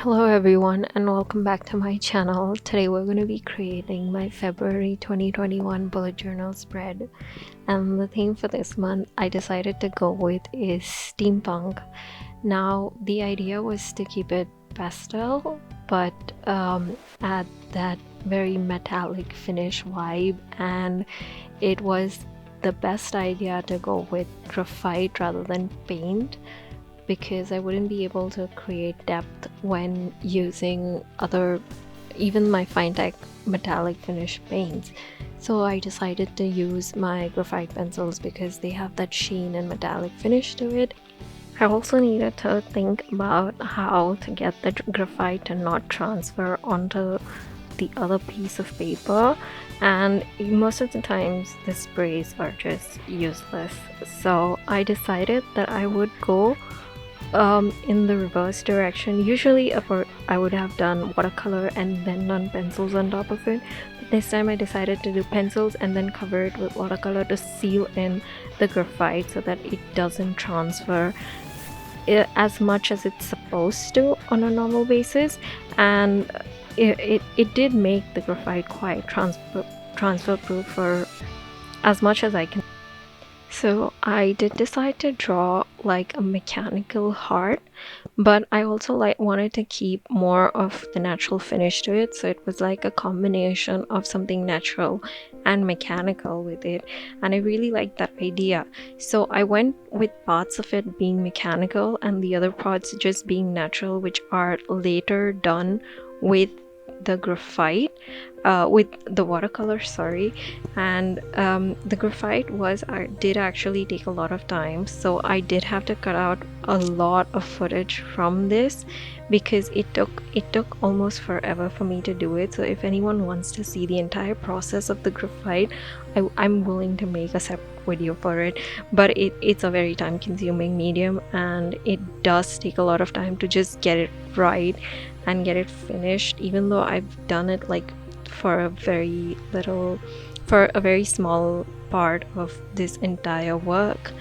Hello everyone and welcome back to my channel. Today we're going to be creating my February 2021 bullet journal spread, and the theme for this month I decided to go with is steampunk. Now the idea was to keep it pastel but add that very metallic finish vibe, and it was the best idea to go with graphite rather than paint, because I wouldn't be able to create depth when using even my Finetec metallic finish paints. So I decided to use my graphite pencils because they have that sheen and metallic finish to it. I also needed to think about how to get the graphite to not transfer onto the other piece of paper, and most of the times the sprays are just useless. So I decided that I would go in the reverse direction. Usually I would have done watercolor and then done pencils on top of it, but this time I decided to do pencils and then cover it with watercolor to seal in the graphite so that it doesn't transfer as much as it's supposed to on a normal basis. And it did make the graphite quite transfer proof for as much as I can. So I did decide to draw like a mechanical heart, but I also wanted to keep more of the natural finish to it, so it was like a combination of something natural and mechanical with it, and I really liked that idea. So I went with parts of it being mechanical and the other parts just being natural, which are later done with the graphite, with the watercolor, sorry. And the graphite did actually take a lot of time, so I did have to cut out a lot of footage from this because it took almost forever for me to do it. So if anyone wants to see the entire process of the graphite, I'm willing to make a separate video for it, but it's a very time consuming medium and it does take a lot of time to just get it right and get it finished, even though I've done it like for a very small part of this entire work.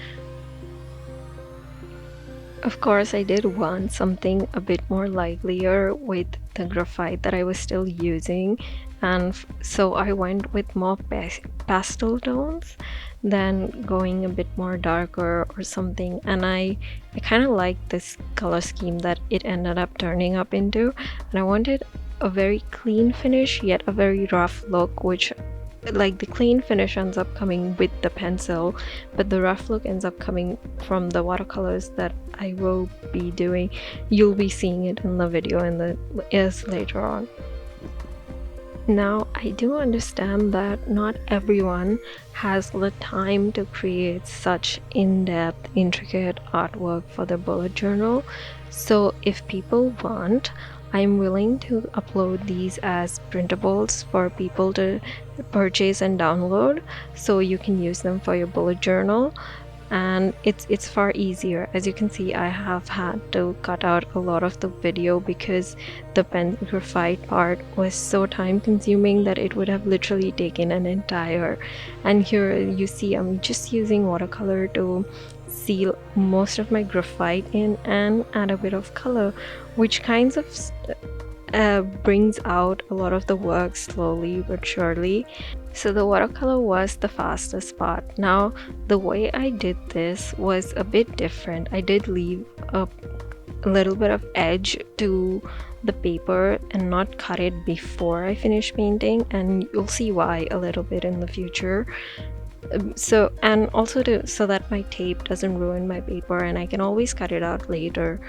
Of course, I did want something a bit more livelier with the graphite that I was still using, and so I went with more pastel tones than going a bit more darker or something. And I kind of like this color scheme that it ended up turning up into, and I wanted a very clean finish yet a very rough look, which like the clean finish ends up coming with the pencil, but the rough look ends up coming from the watercolors that I will be doing. You'll be seeing it in the video later on. Now, I do understand that not everyone has the time to create such in-depth, intricate artwork for the bullet journal. So if people want, I'm willing to upload these as printables for people to purchase and download, so you can use them for your bullet journal. And it's far easier. As you can see, I have had to cut out a lot of the video because the pen graphite part was so time consuming that it would have literally taken an entire. And here you see I'm just using watercolor to seal most of my graphite in and add a bit of color, which kinds of brings out a lot of the work slowly but surely. So the watercolor was the fastest part. Now the way I did this was a bit different. I did leave a little bit of edge to the paper and not cut it before I finished painting, and you'll see why a little bit in the future. So, and also so that my tape doesn't ruin my paper and I can always cut it out later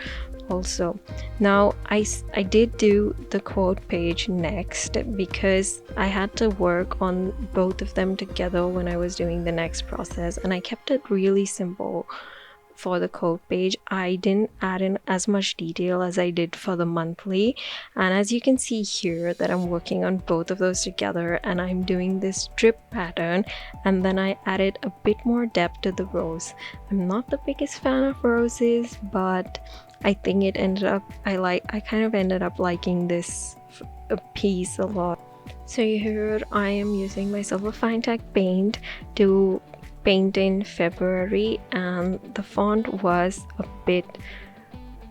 also. Now I did do the quote page next because I had to work on both of them together when I was doing the next process, and I kept it really simple for the quote page. I didn't add in as much detail as I did for the monthly, and as you can see here that I'm working on both of those together, and I'm doing this drip pattern, and then I added a bit more depth to the rose. I'm not the biggest fan of roses, but I think it ended up I kind of ended up liking this piece a lot. So here I am using my silver Finetec paint to paint in February, and the font was a bit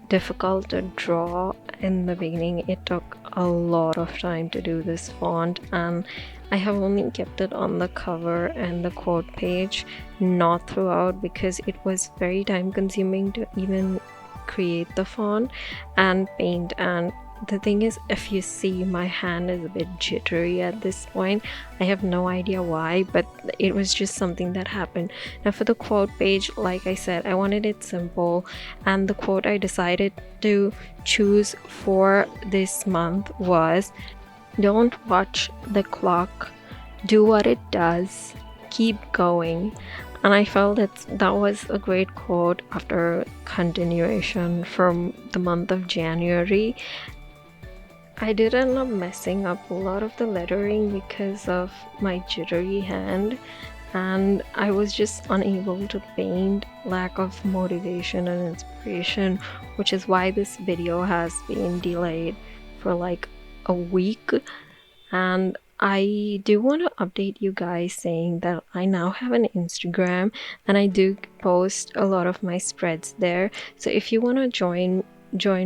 difficult to draw in the beginning. It took a lot of time to do this font, and I have only kept it on the cover and the quote page, not throughout, because it was very time consuming to even create the font and paint. And the thing is, if you see, my hand is a bit jittery at this point. I have no idea why, but it was just something that happened. Now for the quote page, like I said, I wanted it simple, and the quote I decided to choose for this month was, "Don't watch the clock, do what it does, keep going." And I felt that was a great quote after continuation from the month of January. I did end up messing up a lot of the lettering because of my jittery hand, and I was just unable to paint, lack of motivation and inspiration, which is why this video has been delayed for like a week. And I do want to update you guys saying that I now have an Instagram, and I do post a lot of my spreads there. So if you want to join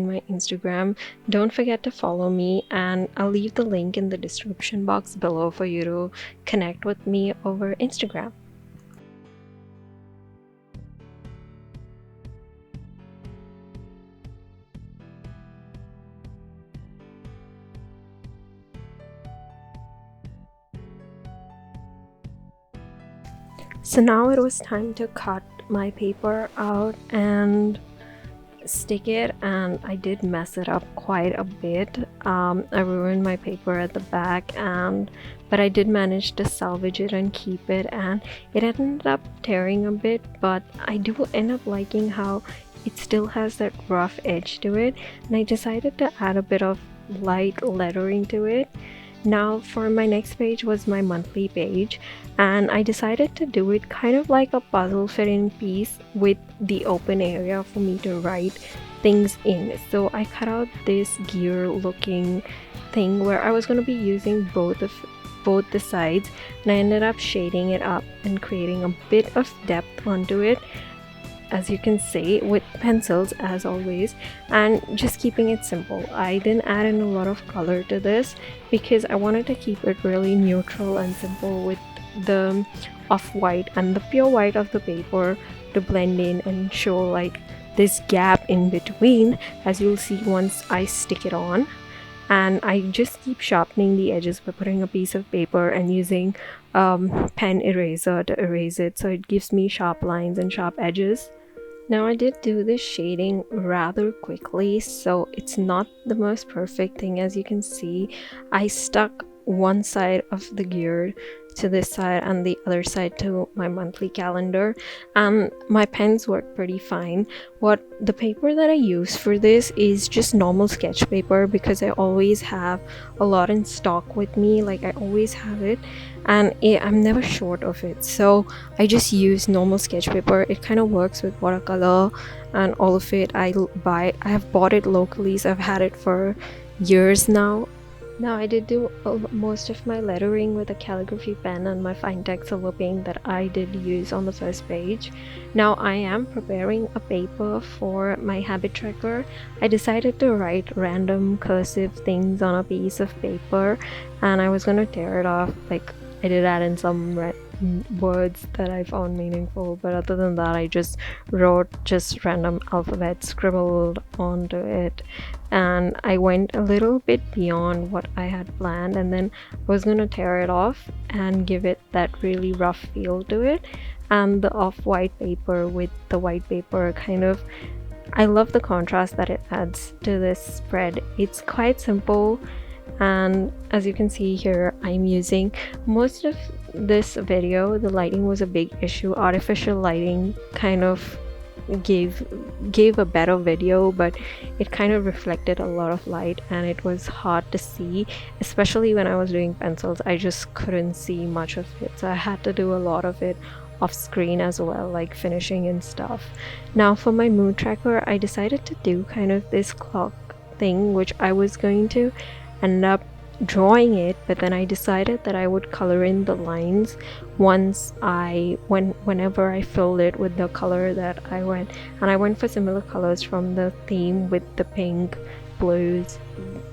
my Instagram, don't forget to follow me, and I'll leave the link in the description box below for you to connect with me over Instagram. So now it was time to cut my paper out and stick it, and I did mess it up quite a bit. I ruined my paper at the back, but I did manage to salvage it and keep it, and it ended up tearing a bit, but I do end up liking how it still has that rough edge to it, and I decided to add a bit of light lettering to it. Now for my next page was my monthly page, and I decided to do it kind of like a puzzle fit-in piece with the open area for me to write things in. So I cut out this gear looking thing where I was going to be using both the sides, and I ended up shading it up and creating a bit of depth onto it, as you can see, with pencils as always, and just keeping it simple. I didn't add in a lot of color to this because I wanted to keep it really neutral and simple with the off-white and the pure white of the paper to blend in and show like this gap in between, as you'll see once I stick it on. And I just keep sharpening the edges by putting a piece of paper and using pen eraser to erase it, so it gives me sharp lines and sharp edges. Now I did do this shading rather quickly, so it's not the most perfect thing. As you can see, I stuck one side of the gear to this side and the other side to my monthly calendar, and my pens work pretty fine. What the paper that I use for this is just normal sketch paper, because I always have a lot in stock with me, like I always have it, and I'm never short of it, so I just use normal sketch paper. It kind of works with watercolor and all of it. I have bought it locally, so I've had it for years now. Now I did do most of my lettering with a calligraphy pen and my Finetec silver paint that I did use on the first page. Now I am preparing a paper for my habit tracker. I decided to write random cursive things on a piece of paper, and I was gonna tear it off. Like, I did add in some words that I found meaningful, but other than that I just wrote just random alphabets scribbled onto it, and I went a little bit beyond what I had planned, and then I was gonna tear it off and give it that really rough feel to it. And the off-white paper with the white paper, kind of, I love the contrast that it adds to this spread. It's quite simple, and as you can see here, I'm using most of this video, the lighting was a big issue. Artificial lighting kind of gave a better video, but it kind of reflected a lot of light and it was hard to see, especially when I was doing pencils. I just couldn't see much of it, so I had to do a lot of it off screen as well, like finishing and stuff. Now for my mood tracker, I decided to do kind of this clock thing, which I was going to end up drawing it, but then I decided that I would color in the lines whenever I filled it with the color that I went. And I went for similar colors from the theme with the pink, blues,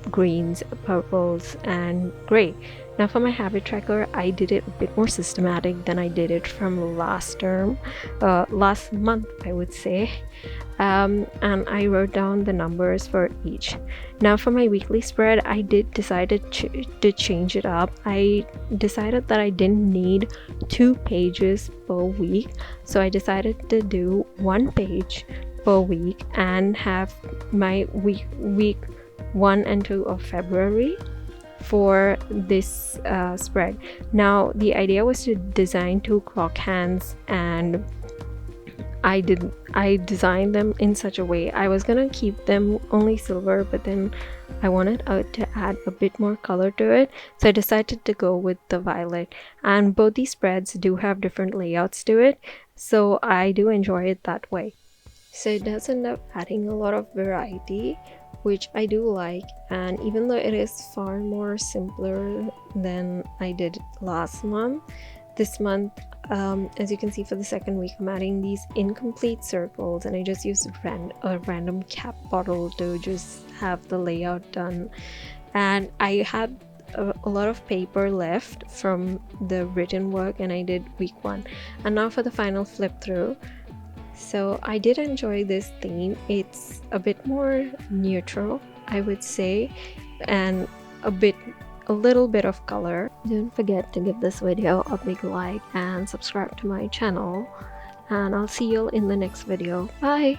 greens, purples, and gray. Now for my habit tracker, I did it a bit more systematic than I did it from last month, I would say. And I wrote down the numbers for each. Now for my weekly spread, I decided to change it up. I decided that I didn't need 2 pages per week, so I decided to do 1 page per week and have my week 1 and 2 of February for this spread. Now the idea was to design 2 clock hands, and I designed them in such a way. I was gonna keep them only silver, but then I wanted to add a bit more color to it, so I decided to go with the violet. And both these spreads do have different layouts to it, so I do enjoy it that way. So it does end up adding a lot of variety, which I do like. And even though it is far more simpler than I did last month, this month, as you can see, for the second week, I'm adding these incomplete circles, and I just used a random cap bottle to just have the layout done. And I had a lot of paper left from the written work, and I did week 1. And now for the final flip through. So I did enjoy this theme. It's a bit more neutral, I would say, and a little bit of color. Don't forget to give this video a big like and subscribe to my channel, and I'll see you in the next video. Bye!